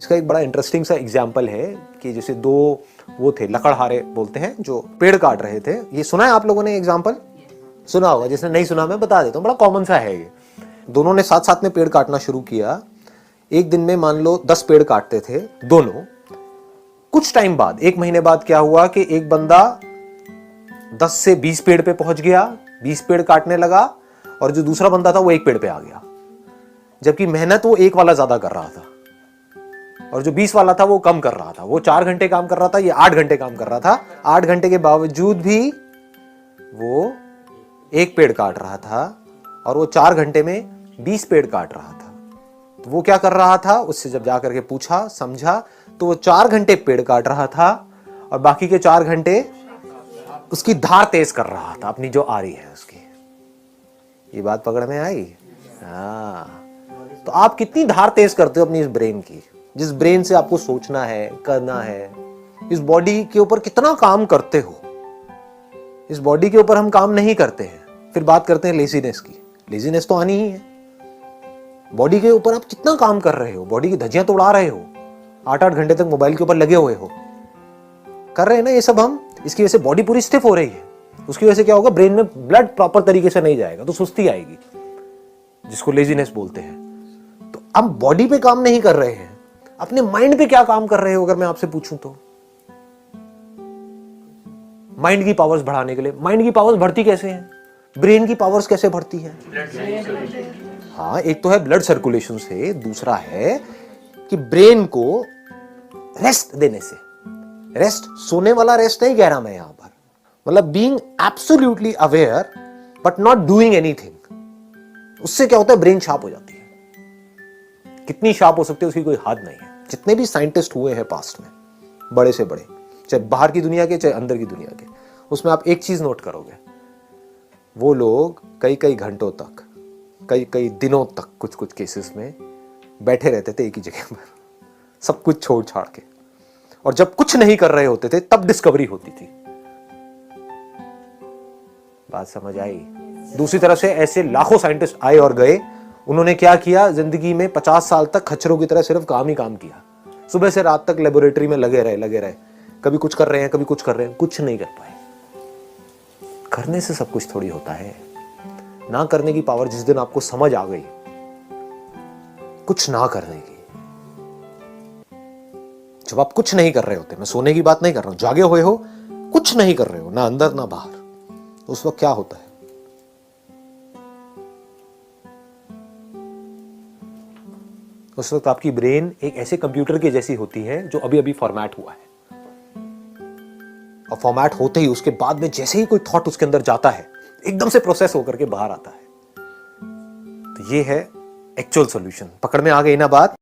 इसका एक बड़ा इंटरेस्टिंग सा एग्जाम्पल है कि जैसे दो वो थे लकड़हारे बोलते हैं जो पेड़ काट रहे थे। ये सुना है आप लोगों ने एग्जाम्पल? सुना होगा, जिसने नहीं सुना मैं बता देता हूँ, बड़ा कॉमन सा है ये। दोनों ने साथ साथ में पेड़ काटना शुरू किया। एक दिन में मान लो 10 पेड़ काटते थे दोनों। कुछ टाइम बाद, 1 महीने बाद क्या हुआ कि एक बंदा 10 से 20 पेड़ पे पहुंच गया, 20 पेड़ काटने लगा, और जो दूसरा बंदा था वो 1 पेड़ पे आ गया। जबकि मेहनत वो 1 वाला ज्यादा कर रहा था और जो 20 वाला था वो कम कर रहा था। वो 4 घंटे काम कर रहा था, ये 8 घंटे काम कर रहा था। 8 घंटे के बावजूद भी वो 1 पेड़ काट रहा था और वो 4 घंटे में 20 पेड़ काट रहा था। तो वो क्या कर रहा था, उससे जब जाकर के पूछा समझा तो वो 4 घंटे पेड़ काट रहा था और बाकी के 4 घंटे उसकी धार तेज कर रहा था, अपनी जो आ रही है उसकी। ये बात पकड़ में आई? हाँ। तो आप कितनी धार तेज करते हो अपनी इस ब्रेन की, जिस ब्रेन से आपको सोचना है, करना है। इस बॉडी के ऊपर कितना काम करते हो। इस बॉडी के ऊपर हम काम नहीं करते हैं, फिर बात करते हैं लेजीनेस की। लेजीनेस तो आनी ही है। बॉडी के ऊपर आप कितना काम कर रहे हो, बॉडी की धज्जियां तो उड़ा रहे हो, 8-8 घंटे तक मोबाइल के ऊपर लगे हुए हो, कर रहे हैं ना ये सब हम। इसकी वजह से बॉडी पूरी स्टिफ हो रही है। उसकी वजह से क्या होगा, ब्रेन में ब्लड प्रॉपर तरीके से नहीं जाएगा तो सुस्ती आएगी, जिसको लेजीनेस बोलते हैं। तो हम बॉडी पे काम नहीं कर रहे हैं, अपने माइंड पे क्या काम कर रहे हो अगर मैं आपसे पूछूं तो? माइंड की पावर्स बढ़ाने के लिए। माइंड की पावर्स बढ़ती कैसे हैं? ब्रेन की पावर्स कैसे बढ़ती हैं? हाँ, एक तो है ब्लड सर्कुलेशन से, दूसरा है कि ब्रेन को रेस्ट देने से। रेस्ट सोने वाला रेस्ट नहीं कह रहा मैं यहां पर, मतलब being absolutely aware but not doing anything. उससे क्या होता है, ब्रेन शार्प हो जाती है। कितनी शार्प हो सकती है उसकी कोई हद नहीं है। जितने भी साइंटिस्ट हुए हैं पास्ट में, बड़े से बड़े, चाहे बाहर की दुनिया के चाहे अंदर की दुनिया के, उसमें आप एक चीज नोट करोगे, वो लोग कई कई घंटों तक, कई कई दिनों तक कुछ कुछ केसेस में बैठे रहते थे एक ही जगह पर, सब कुछ छोड़ छाड़ के। और जब कुछ नहीं कर रहे होते थे तब डिस्कवरी होती थी। बात समझ आई? दूसरी तरफ से ऐसे लाखों साइंटिस्ट आए और गए। उन्होंने क्या किया, जिंदगी में 50 साल तक खच्चरों की तरह सिर्फ काम ही काम किया। सुबह से रात तक लेबोरेटरी में लगे रहे। कभी कुछ कर रहे हैं, कभी कुछ कर रहे हैं, कुछ नहीं कर पाए। करने से सब कुछ थोड़ी होता है। ना करने की पावर जिस दिन आपको समझ आ गई, कुछ ना करने की, जब आप कुछ नहीं कर रहे होते, मैं सोने की बात नहीं कर रहा हूं, जागे हुए हो, कुछ नहीं कर रहे हो, ना अंदर ना बाहर, तो उस वक्त क्या होता है? उस वक्त आपकी ब्रेन एक ऐसे कंप्यूटर के जैसी होती है जो अभी अभी फॉर्मेट हुआ है। और फॉर्मेट होते ही उसके बाद में जैसे ही कोई थॉट उसके अंदर जाता है, एकदम से प्रोसेस होकर के बाहर आता है। तो ये है एक्चुअल सॉल्यूशन। पकड़ में आ गई ना बात?